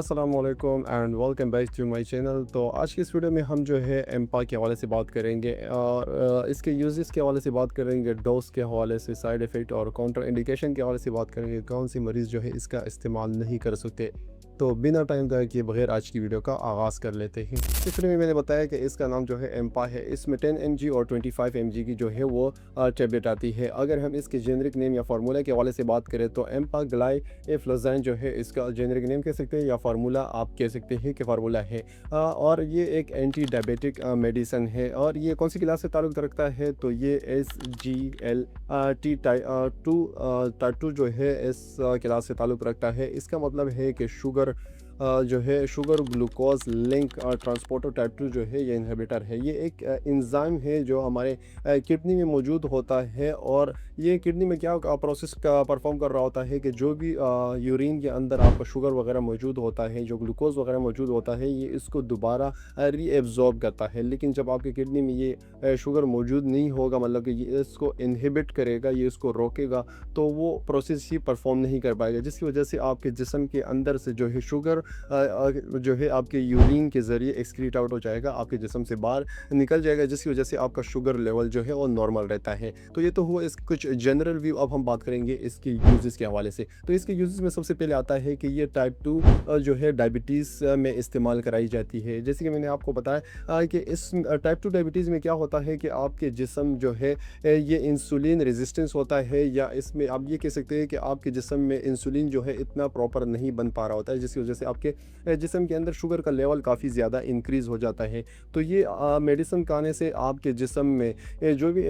अस्सलाम वालेकुम and welcome back to my channel. तो आज की इस वीडियो में हम जो है एम्पा के हवाले से बात करेंगे और इसके यूजेस के हवाले से बात करेंगे, डोज के हवाले से, साइड इफ़ेक्ट और काउंटर इंडिकेशन के हवाले से बात करेंगे, कौन सी मरीज़ जो है इसका इस्तेमाल नहीं कर सकते। तो बिना टाइम ज़ाया किए बगैर आज की वीडियो का आगाज़ कर लेते हैं। इस वीडियो में मैंने बताया कि इसका नाम जो है एम्पा है। इसमें 10 mg और 25 mg की जो है वो टैबलेट आती है। अगर हम इसके जेनरिक नेम या फार्मूला के हवाले से बात करें तो एम्पा ग्लाई एफ्लोजाइन जो है इसका जेनरिक नेम कह सकते हैं या फार्मूला आप कह सकते हैं कि फार्मूला है। और ये एक एंटी डायबिटिक मेडिसन है। और ये कौन सी क्लास से ताल्लुक़ रखता है तो ये SGLT टाइप 2 जो है इस क्लास से ताल्लुक़ रखता है। इसका मतलब है कि शुगर जो है sugar glucose link transporter type 2 जो है ये इनहिबिटर है। ये एक एंजाइम है जो हमारे किडनी में मौजूद होता है और ये किडनी में क्या प्रोसेस का परफॉर्म कर रहा होता है कि जो भी यूरिन के अंदर आपका शुगर वगैरह मौजूद होता है, जो ग्लूकोज वगैरह मौजूद होता है, ये इसको दोबारा रीएब्जॉर्ब करता है। लेकिन जब आपके किडनी में ये शुगर मौजूद नहीं होगा, मतलब कि ये इसको इनहिबिट करेगा, ये इसको रोकेगा, तो वो प्रोसेस ही परफॉर्म नहीं कर पाएगा, जिसकी वजह से आपके जिस्म के अंदर से जो है शुगर जो है आपके यूरिन के ज़रिए एक्सक्रीट आउट हो जाएगा, आपके जिस्म से बाहर निकल जाएगा, जिसकी वजह से आपका शुगर लेवल जो है वो नॉर्मल रहता है। तो ये तो हुआ इस कुछ जनरल व्यू। अब हम बात करेंगे इसके यूजेस के हवाले से। तो इसके यूजेस में सबसे पहले आता है कि ये टाइप 2 जो है डायबिटीज़ में इस्तेमाल कराई जाती है। जैसे कि मैंने आपको बताया कि इस टाइप 2 डायबिटीज़ में क्या होता है कि आपके जिस्म जो है ये इंसुलिन रेजिस्टेंस होता है, या इसमें आप ये कह सकते हैं कि आपके जिस्म में इंसुलिन जो है इतना प्रॉपर नहीं बन पा रहा होता है, जिसकी वजह से आपके जिस्म के अंदर शुगर का लेवल काफ़ी ज़्यादा इंक्रीज़ हो जाता है। तो ये मेडिसिन खाने से आपके जिस्म में जो भी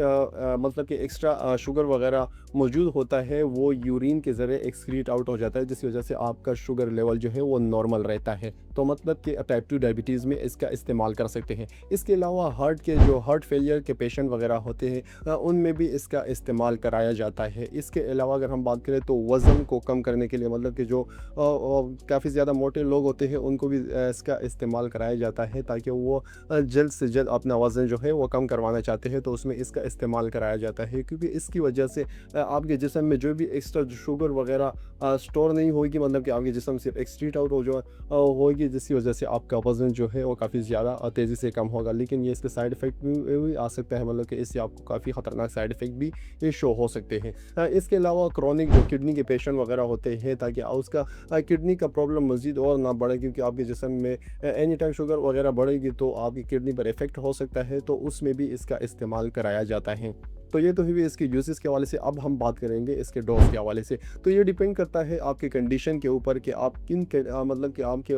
मतलब कि एक्स्ट्रा शुगर वगैरह मौजूद होता है वो यूरिन के ज़रिए एक्सक्रीट आउट हो जाता है, जिसकी वजह से आपका शुगर लेवल जो है वो नॉर्मल रहता है। तो मतलब कि टाइप 2 डायबिटीज़ में इसका इस्तेमाल कर सकते हैं। इसके अलावा हार्ट फेलियर के पेशेंट वगैरह होते हैं उनमें भी इसका इस्तेमाल कराया जाता है। इसके अलावा अगर हम बात करें तो वज़न को कम करने के लिए, मतलब कि जो काफ़ी ज़्यादा मोटे लोग होते हैं उनको भी इसका इस्तेमाल कराया जाता है, ताकि वो जल्द से जल्द अपना वज़न जो है वो कम करवाना चाहते हैं, तो उसमें इसका इस्तेमाल कराया जाता है। क्योंकि इसकी वजह से आपके जिस्म में जो भी एक्स्ट्रा शुगर वगैरह स्टोर नहीं होगी, मतलब कि आपके जिस्म से एक्सक्रीट आउट होगी, जिसकी वजह से आपका वज़न जो है वो काफ़ी ज़्यादा तेज़ी से कम होगा। लेकिन ये इसके साइड इफ़ेक्ट भी आ सकता है, मतलब कि इससे आपको काफ़ी ख़तरनाक साइड इफ़ेक्ट भी ये शो हो सकते हैं। इसके अलावा क्रॉनिक जो किडनी के पेशेंट वगैरह होते हैं, ताकि उसका किडनी का प्रॉब्लम मज़ीद और ना बढ़े, क्योंकि आपके जिस्म में एनी टाइम शुगर वगैरह बढ़ेगी तो आपकी किडनी पर इफ़ेक्ट हो सकता है, तो उसमें भी इसका इस्तेमाल कराया जाता है। तो ये तो हुई इसके यूसेस के हवाले से। अब हम बात करेंगे इसके डोज के हवाले से। तो ये डिपेंड करता है आपके कंडीशन के ऊपर कि आप मतलब कि आपके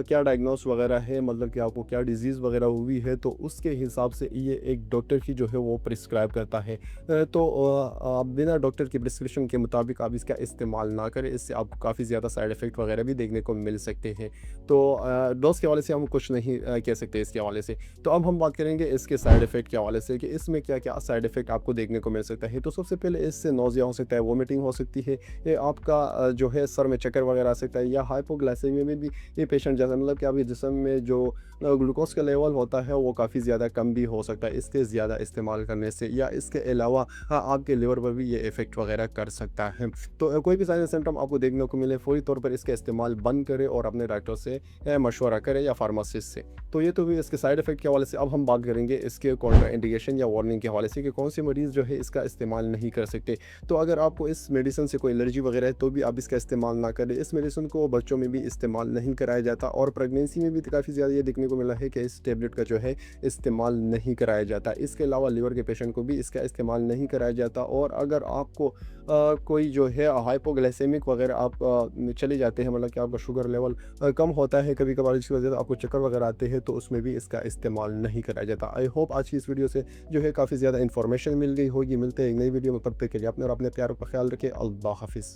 क्या डायग्नोस वगैरह है, मतलब कि आपको क्या डिज़ीज़ वगैरह हुई है, तो उसके हिसाब से ये एक डॉक्टर की जो है वो प्रिस्क्राइब करता है। तो आप बिना डॉक्टर की प्रिस्क्रिप्शन के मुताबिक आप इसका इस्तेमाल ना करें, इससे आपको काफ़ी ज़्यादा साइड इफ़ेक्ट वगैरह भी देखने को मिल सकते हैं। तो डोज के हवाले से हम कुछ नहीं कह सकते इसके हवाले से। तो अब हम बात करेंगे इसके साइड इफ़ेक्ट के हवाले से कि इसमें क्या-क्या साइड इफ़ेक्ट आपको देखने को मिल सकता है। तो सबसे पहले इससे नौज़िया हो सकता है, वोमिटिंग हो सकती है, ये आपका जो है सर में चक्कर वगैरह आ सकता है, या हाइपोग्लाइसेमिया में भी ये पेशेंट जैसा, मतलब कि आपके जिस्म में जो ग्लूकोज़ का लेवल होता है वो काफ़ी ज़्यादा कम भी हो सकता है इसके ज़्यादा इस्तेमाल करने से, या इसके अलावा आपके लिवर पर भी ये इफ़ेक्ट वगैरह कर सकता है। तो कोई भी साइन सिम्पटम आपको देखने को मिले, फ़ौरी तौर पर इसका इस्तेमाल बंद करें और अपने डॉक्टर से मशवरा करें या फार्मासिस्ट से। तो ये तो हुई इसके साइड इफ़ेक्ट के हवाले से। अब हम बात करेंगे इसके कॉन्ट्रा इंडिकेशन या वार्निंग के हवाले से कि कौन से मरीज़ जो है इसका इस्तेमाल नहीं कर सकते। तो अगर आपको इस मेडिसिन से कोई एलर्जी वगैरह है तो भी आप इसका इस्तेमाल ना करें। इस मेडिसिन को बच्चों में भी इस्तेमाल नहीं कराया जाता, और प्रेगनेंसी में भी काफ़ी ज़्यादा ये देखने को मिला है कि इस टैबलेट का जो है इस्तेमाल नहीं कराया जाता। इसके अलावा लिवर के पेशेंट को भी इसका इस्तेमाल नहीं कराया जाता। और अगर आपको कोई जो है हाइपोग्लाइसेमिक वगैरह आप चले जाते हैं, मतलब कि आपका शुगर लेवल कम होता है कभी कभार, जिसकी वजह से आपको चक्कर वगैरह आते हैं, तो उसमें भी इसका इस्तेमाल नहीं कराया जाता। आई होप आज की इस वीडियो से जो है काफ़ी ज़्यादा इन्फॉर्मेशन मिल गई होगी। मिलते हैं एक नई वीडियो में, तब तक के लिए अपने और अपने प्यारों का ख्याल रखें। अल्लाह हाफिज़।